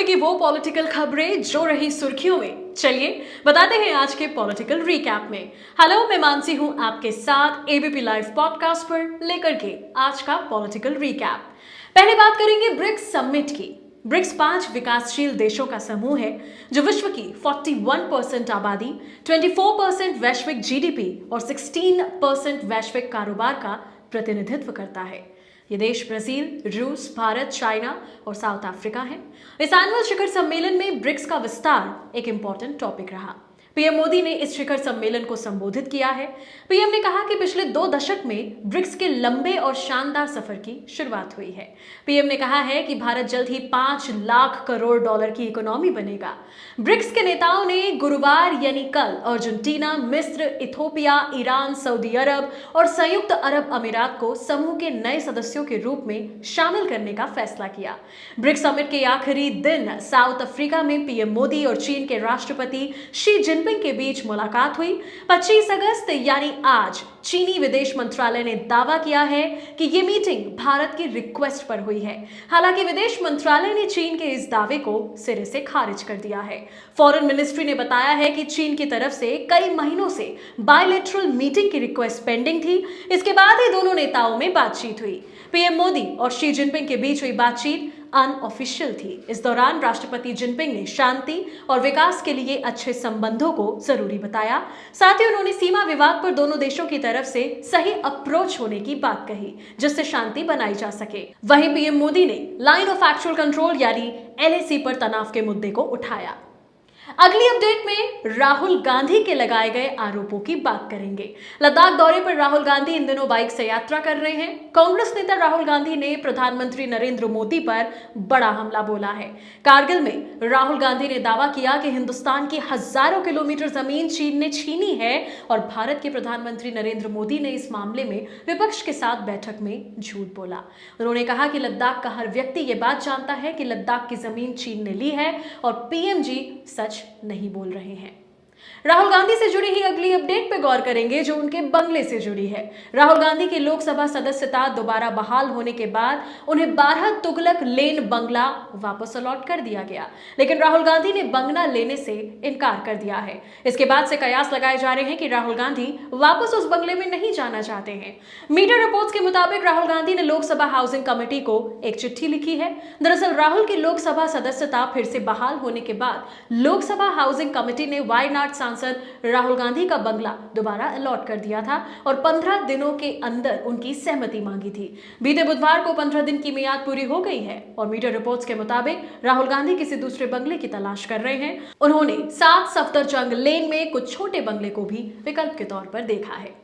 हफ्ते की वो पॉलिटिकल खबरें जो रही सुर्खियों में, चलिए बताते हैं आज के पॉलिटिकल रिकैप में। हेलो, मैं मानसी हूं आपके साथ एबीपी लाइव पॉडकास्ट पर लेकर के आज का पॉलिटिकल रिकैप। पहले बात करेंगे ब्रिक्स समिट की। ब्रिक्स 5 विकासशील देशों का समूह है जो विश्व की 41% आबादी, 24% वैश्विक जीडीपी और 16% वैश्विक कारोबार का प्रतिनिधित्व करता है। ये देश ब्राजील, रूस, भारत, चाइना और साउथ अफ्रीका हैं। इस एनुअल शिखर सम्मेलन में ब्रिक्स का विस्तार एक इंपॉर्टेंट टॉपिक रहा। पीएम मोदी ने इस शिखर सम्मेलन को संबोधित किया है। पीएम ने कहा कि पिछले 2 दशक में ब्रिक्स के लंबे और शानदार सफर की शुरुआत हुई है। पीएम ने कहा है कि भारत जल्द ही 5 लाख करोड़ डॉलर की इकोनॉमी बनेगा। ब्रिक्स के नेताओं ने गुरुवार यानी कल अर्जेंटीना, मिस्र, इथोपिया, ईरान, सऊदी अरब और संयुक्त अरब अमीरात को समूह के नए सदस्यों के रूप में शामिल करने का फैसला किया। ब्रिक्स समिट के आखिरी दिन साउथ अफ्रीका में पीएम मोदी और चीन के राष्ट्रपति शी जिनपिंग के बीच मुलाकात हुई। 25 अगस्त यानी आज चीनी विदेश मंत्रालय ने दावा किया है कि ये मीटिंग भारत की रिक्वेस्ट पर हुई है। हालांकि विदेश मंत्रालय ने चीन के इस दावे को सिरे से खारिज कर दिया है। फॉरेन मिनिस्ट्री ने बताया है कि चीन की तरफ से कई महीनों से बायलैटरल मीटिंग की रिक्वेस्ट पेंडिंग थी। इसके बाद ही दोनों नेताओं में बातचीत हुई। पीएम मोदी और शी जिनपिंग के बीच हुई बातचीत अनऑफिशियल थी। इस दौरान राष्ट्रपति जिनपिंग ने शांति और विकास के लिए अच्छे संबंधों को जरूरी बताया। साथ ही उन्होंने सीमा विवाद पर दोनों देशों की तरफ से सही अप्रोच होने की बात कही, जिससे शांति बनाई जा सके। वहीं पीएम मोदी ने लाइन ऑफ एक्चुअल कंट्रोल यानी एलएसी पर तनाव के मुद्दे को उठाया। अगली अपडेट में राहुल गांधी के लगाए गए आरोपों की बात करेंगे। लद्दाख दौरे पर राहुल गांधी इन दिनों बाइक से यात्रा कर रहे हैं। कांग्रेस नेता राहुल गांधी ने प्रधानमंत्री नरेंद्र मोदी पर बड़ा हमला बोला है। कारगिल में राहुल गांधी ने दावा किया कि हिंदुस्तान की हजारों किलोमीटर जमीन चीन ने छीनी है और भारत के प्रधानमंत्री नरेंद्र मोदी ने इस मामले में विपक्ष के साथ बैठक में झूठ बोला। उन्होंने कहा कि लद्दाख का हर व्यक्ति ये बात जानता है कि लद्दाख की जमीन चीन ने ली है और पीएम जी सच नहीं बोल रहे हैं। राहुल गांधी से जुड़ी ही अगली अपडेट पे गौर करेंगे जो उनके बंगले से जुड़ी है। राहुल गांधी की लोकसभा सदस्यता दोबारा बहाल होने के बाद उन्हें 12 तुगलक लेन बंगला वापस अलॉट कर दिया गया, लेकिन राहुल गांधी ने बंगला लेने से इनकार कर दिया है। इसके बाद से कयास लगाए जा रहे हैं कि राहुल गांधी वापस उस बंगले में नहीं जाना चाहते हैं। मीडिया रिपोर्ट्स के मुताबिक राहुल गांधी ने लोकसभा हाउसिंग कमेटी को एक चिट्ठी लिखी है। दरअसल राहुल की लोकसभा सदस्यता फिर से बहाल होने के बाद लोकसभा हाउसिंग कमेटी ने वायनाड सांसद राहुल गांधी का बंगला दोबारा अलॉट कर दिया था और 15 दिनों के अंदर उनकी सहमति मांगी थी। बीते बुधवार को 15 दिन की मियाद पूरी हो गई है और मीडिया रिपोर्ट्स के मुताबिक राहुल गांधी किसी दूसरे बंगले की तलाश कर रहे हैं। उन्होंने 7 सफदरजंग लेन में कुछ छोटे बंगले को भी विकल्प के तौर पर देखा है।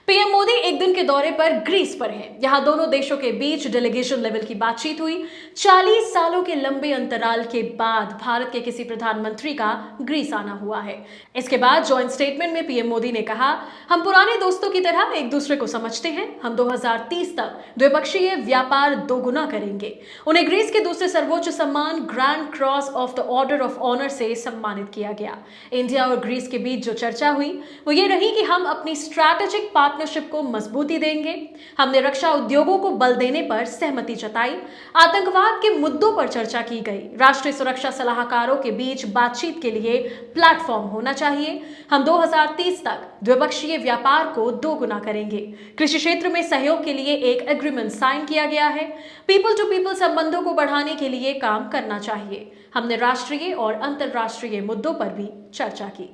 पीएम मोदी एक दिन के दौरे पर ग्रीस पर हैं। यहां दोनों देशों के बीच डेलीगेशन लेवल की बातचीत हुई। 40 सालों के लंबे अंतराल के बाद भारत के किसी प्रधानमंत्री का ग्रीस आना हुआ है। इसके बाद जॉइंट स्टेटमेंट में पीएम मोदी ने कहा, हम पुराने दोस्तों की तरह एक दूसरे को समझते हैं। हम 2030 तक द्विपक्षीय व्यापार दोगुना करेंगे। उन्हें ग्रीस के दूसरे सर्वोच्च सम्मान grand cross of the order of honour से सम्मानित किया गया। इंडिया और ग्रीस के बीच जो चर्चा हुई वो ये रही कि हम अपनी स्ट्रैटेजिक पार्टनरशिप को मजबूती देंगे। हमने रक्षा उद्योगों को बल देने पर सहमति जताई। आतंकवाद के मुद्दों पर चर्चा की गई। राष्ट्रीय सुरक्षा सलाहकारों के बीच बातचीत के लिए प्लेटफॉर्म होना चाहिए। हम 2030 तक द्विपक्षीय व्यापार को दोगुना करेंगे। कृषि क्षेत्र में सहयोग के लिए एक एग्रीमेंट साइन किया गया है। पीपल टू पीपल संबंधों को बढ़ाने के लिए काम करना चाहिए। हमने राष्ट्रीय और अंतर्राष्ट्रीय मुद्दों पर भी चर्चा की।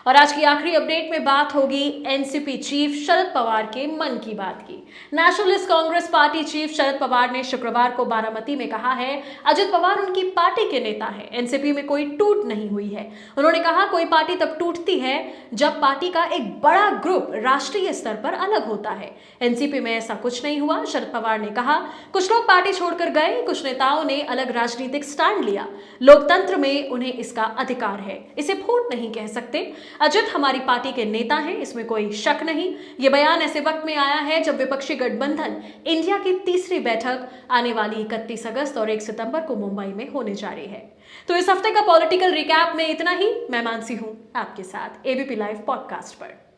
और आज की आखिरी अपडेट में बात होगी एनसीपी चीफ शरद पवार के मन की बात की। Nationalist Congress party chief Sharad Pawar ने शुक्रवार को बारामती में कहा है, अजित पवार उनकी पार्टी के नेता है। एनसीपी में कोई टूट नहीं हुई है। उन्होंने कहा, कोई पार्टी तब टूटती है जब पार्टी का एक बड़ा ग्रुप राष्ट्रीय स्तर पर अलग होता है। एनसीपी में ऐसा कुछ नहीं हुआ। शरद पवार ने कहा, कुछ लोग पार्टी छोड़कर गए, कुछ नेताओं ने अलग राजनीतिक स्टैंड लिया। लोकतंत्र में उन्हें इसका अधिकार है, इसे फूट नहीं कह सकते। अजित हमारी पार्टी के नेता हैं, इसमें कोई शक नहीं। यह बयान ऐसे वक्त में आया है जब विपक्षी गठबंधन इंडिया की तीसरी बैठक आने वाली 31 अगस्त और 1 सितंबर को मुंबई में होने जा रही है। तो इस हफ्ते का पॉलिटिकल रिकैप में इतना ही। मैं मानसी हूं आपके साथ एबीपी लाइव पॉडकास्ट पर।